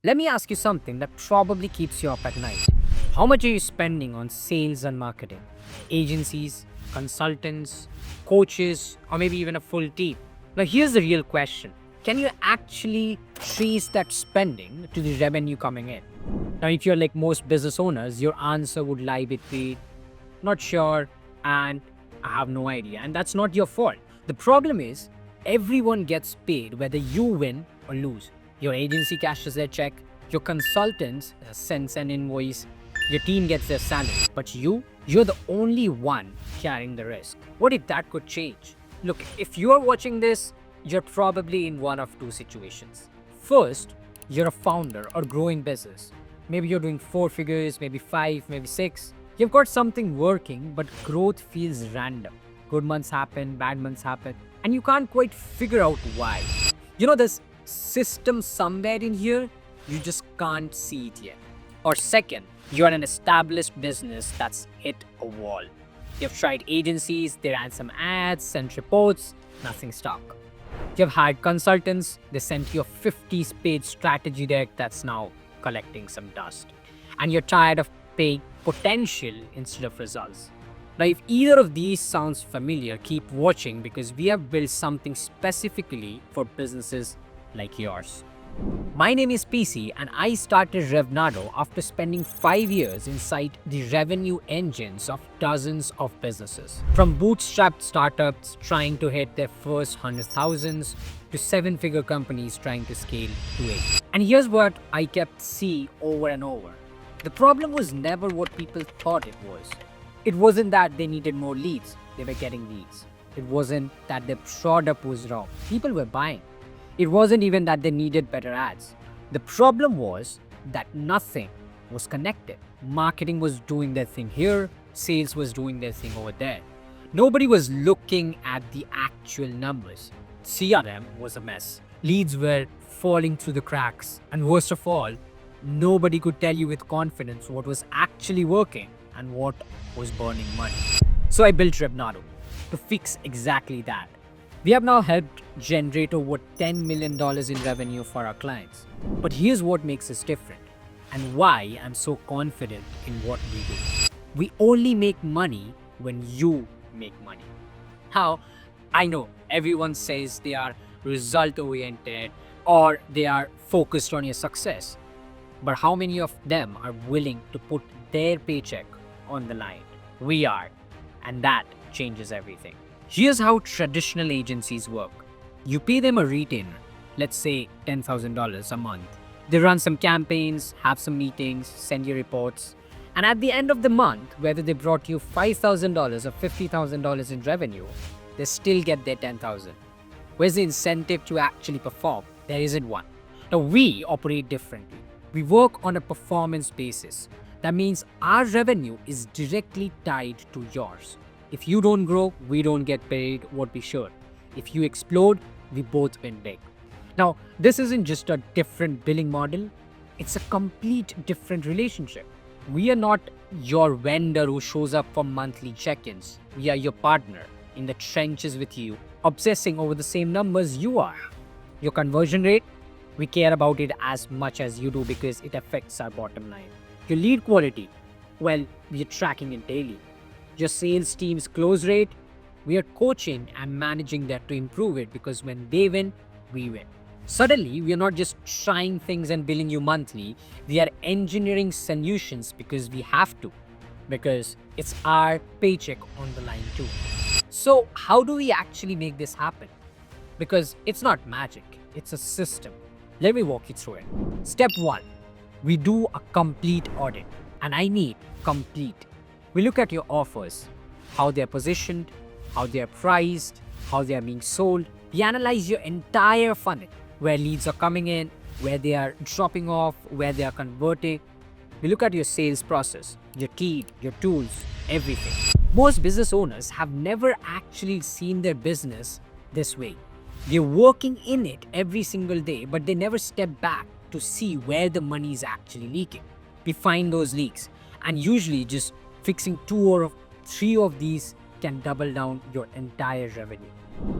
Let me ask you something that probably keeps you up at night. How much are you spending on sales and marketing? Agencies, consultants, coaches, or maybe even a full team? Now, here's the real question. Can you actually trace that spending to the revenue coming in? Now, if you're like most business owners, your answer would lie between not sure and I have no idea. And that's not your fault. The problem is everyone gets paid whether you win or lose. Your agency cashes their check, your consultants sends an invoice, your team gets their salary, but you're the only one carrying the risk. What if that could change? Look, if you're watching this, you're probably in one of two situations. First, you're a founder or growing business. Maybe you're doing 4 figures, maybe 5, maybe 6. You've got something working, but growth feels random. Good months happen, bad months happen, and you can't quite figure out why. There's system somewhere in here, you just can't see it yet. Or second, you're an established business that's hit a wall. You've tried agencies, they ran some ads, sent reports, nothing stuck. You've hired consultants, they sent you a 50-page strategy deck that's now collecting some dust. And you're tired of paying potential instead of results. Now, if either of these sounds familiar, keep watching because we have built something specifically for businesses like yours. My name is PC and I started Revnado after spending 5 years inside the revenue engines of dozens of businesses. From bootstrapped startups trying to hit their first 100,000s to 7-figure companies trying to scale to 8. And here's what I kept seeing over and over. The problem was never what people thought it was. It wasn't that they needed more leads, they were getting leads. It wasn't that their product was wrong, people were buying. It wasn't even that they needed better ads. The problem was that nothing was connected. Marketing was doing their thing here, sales was doing their thing over there. Nobody was looking at the actual numbers. CRM was a mess. Leads were falling through the cracks. And worst of all, nobody could tell you with confidence what was actually working and what was burning money. So I built Revnado to fix exactly that. We have now helped generate over $10 million in revenue for our clients. But here's what makes us different and why I'm so confident in what we do. We only make money when you make money. How? I know everyone says they are result oriented or they are focused on your success. But how many of them are willing to put their paycheck on the line? We are. And that changes everything. Here's how traditional agencies work. You pay them a retainer, let's say $10,000 a month. They run some campaigns, have some meetings, send you reports. And at the end of the month, whether they brought you $5,000 or $50,000 in revenue, they still get their $10,000. Where's the incentive to actually perform? There isn't one. Now we operate differently. We work on a performance basis. That means our revenue is directly tied to yours. If you don't grow, we don't get paid what we should. If you explode, we both win big. Now, this isn't just a different billing model, it's a complete different relationship. We are not your vendor who shows up for monthly check-ins. We are your partner in the trenches with you, obsessing over the same numbers you are. Your conversion rate, we care about it as much as you do because it affects our bottom line. Your lead quality, well, we are tracking it daily. Your sales team's close rate, we are coaching and managing that to improve it because when they win, we win. Suddenly, we are not just trying things and billing you monthly, we are engineering solutions because we have to, because it's our paycheck on the line too. So how do we actually make this happen? Because it's not magic, it's a system. Let me walk you through it. Step 1, we do a complete audit, and I need complete. We look at your offers, how they're positioned, how they're priced, how they are being sold. We analyze your entire funnel, where leads are coming in, where they are dropping off, where they are converting. We look at your sales process, your team, your tools, everything. Most business owners have never actually seen their business this way. They're working in it every single day, but they never step back to see where the money is actually leaking. We find those leaks, and usually just fixing 2 or 3 of these can double down your entire revenue.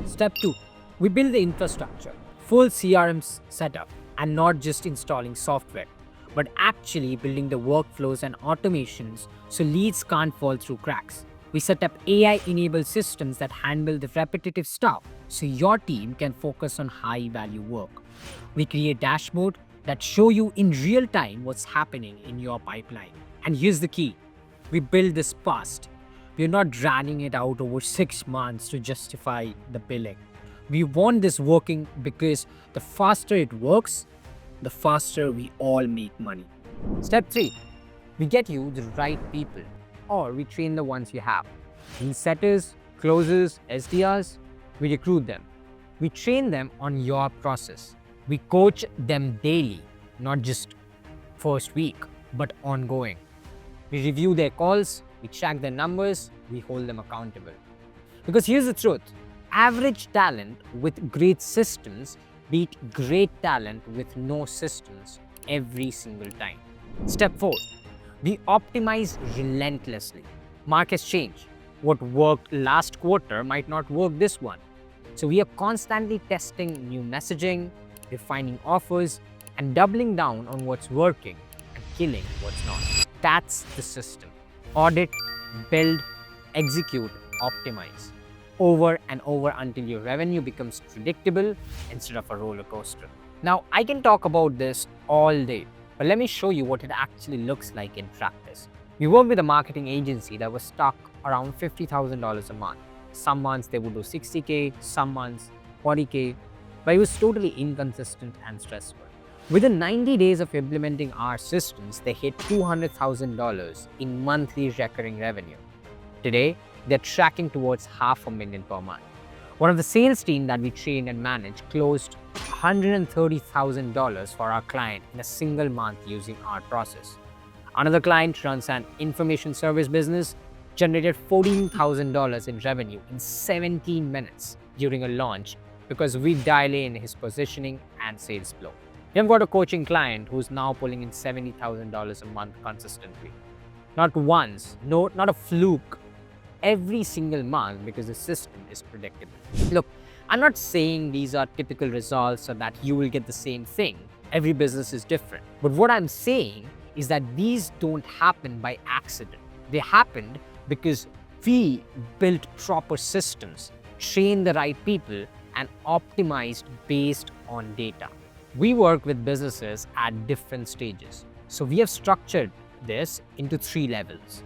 Step 2, we build the infrastructure, full CRM setup, and not just installing software, but actually building the workflows and automations so leads can't fall through cracks. We set up AI-enabled systems that handle the repetitive stuff so your team can focus on high-value work. We create dashboards that show you in real time what's happening in your pipeline. And here's the key. We build this fast. We're not dragging it out over 6 months to justify the billing. We want this working because the faster it works, the faster we all make money. Step 3. We get you the right people, or we train the ones you have. Lead setters, closers, SDRs, we recruit them. We train them on your process. We coach them daily, not just first week, but ongoing. We review their calls, we track their numbers, we hold them accountable. Because here's the truth, average talent with great systems beat great talent with no systems every single time. Step 4. We optimize relentlessly. Markets change. What worked last quarter might not work this one. So we are constantly testing new messaging, refining offers, and doubling down on what's working and killing what's not. That's the system. Audit, build, execute, optimize. Over and over until your revenue becomes predictable instead of a roller coaster. Now, I can talk about this all day, but let me show you what it actually looks like in practice. We worked with a marketing agency that was stuck around $50,000 a month. Some months they would do 60K, some months 40K, but it was totally inconsistent and stressful. Within 90 days of implementing our systems, they hit $200,000 in monthly recurring revenue. Today, they're tracking towards $500,000 per month. One of the sales team that we trained and managed closed $130,000 for our client in a single month using our process. Another client runs an information service business, generated $14,000 in revenue in 17 minutes during a launch because we dial in his positioning and sales flow. We've got a coaching client who's now pulling in $70,000 a month consistently. Not once, not a fluke, every single month because the system is predictable. Look, I'm not saying these are typical results so that you will get the same thing. Every business is different. But what I'm saying is that these don't happen by accident. They happened because we built proper systems, trained the right people, and optimized based on data. We work with businesses at different stages. So we have structured this into 3 levels.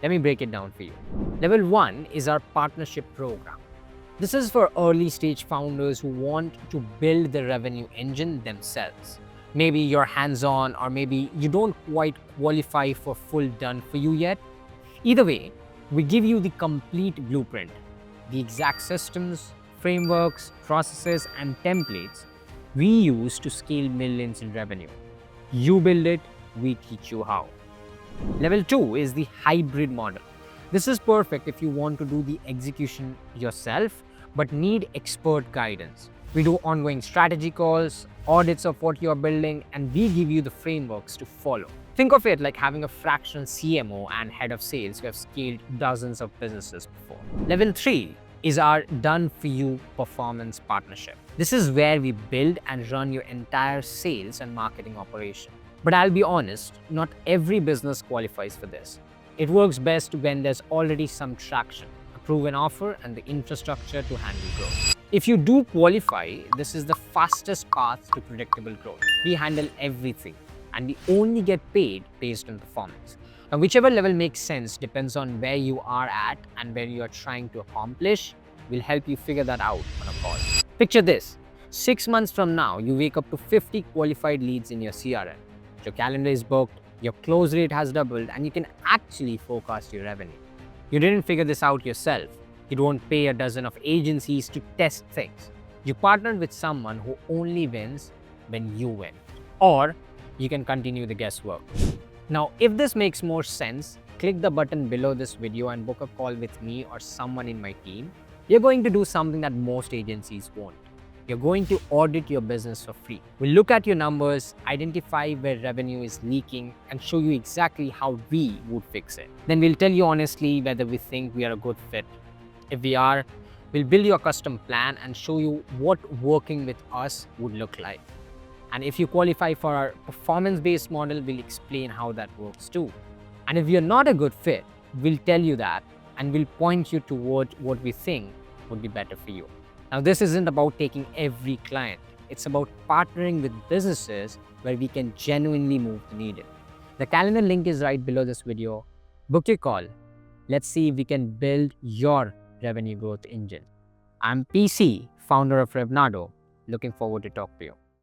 Let me break it down for you. Level 1 is our partnership program. This is for early stage founders who want to build the revenue engine themselves. Maybe you're hands-on, or maybe you don't quite qualify for full done for you yet. Either way, we give you the complete blueprint, the exact systems, frameworks, processes, and templates we use to scale millions in revenue. You build it, we teach you how. Level 2 is the hybrid model. This is perfect if you want to do the execution yourself but need expert guidance. We do ongoing strategy calls, audits of what you're building, and we give you the frameworks to follow. Think of it like having a fractional CMO and head of sales who have scaled dozens of businesses before. Level 3 is our done-for-you performance partnership. This is where we build and run your entire sales and marketing operation. But I'll be honest, not every business qualifies for this. It works best when there's already some traction, a proven offer, and the infrastructure to handle growth. If you do qualify, this is the fastest path to predictable growth. We handle everything, and we only get paid based on performance. Now, whichever level makes sense depends on where you are at and where you are trying to accomplish. We'll help you figure that out on a call. Picture this. 6 months from now, you wake up to 50 qualified leads in your CRM. Your calendar is booked, your close rate has doubled, and you can actually forecast your revenue. You didn't figure this out yourself. You don't pay a dozen of agencies to test things. You partnered with someone who only wins when you win. Or you can continue the guesswork. Now, if this makes more sense, click the button below this video and book a call with me or someone in my team. You're going to do something that most agencies won't. You're going to audit your business for free. We'll look at your numbers, identify where revenue is leaking, and show you exactly how we would fix it. Then we'll tell you honestly whether we think we are a good fit. If we are, we'll build you a custom plan and show you what working with us would look like. And if you qualify for our performance-based model, we'll explain how that works too. And if you're not a good fit, we'll tell you that and we'll point you toward what we think would be better for you. Now, this isn't about taking every client. It's about partnering with businesses where we can genuinely move the needle. The calendar link is right below this video. Book your call. Let's see if we can build your revenue growth engine. I'm PC, founder of Revnado. Looking forward to talk to you.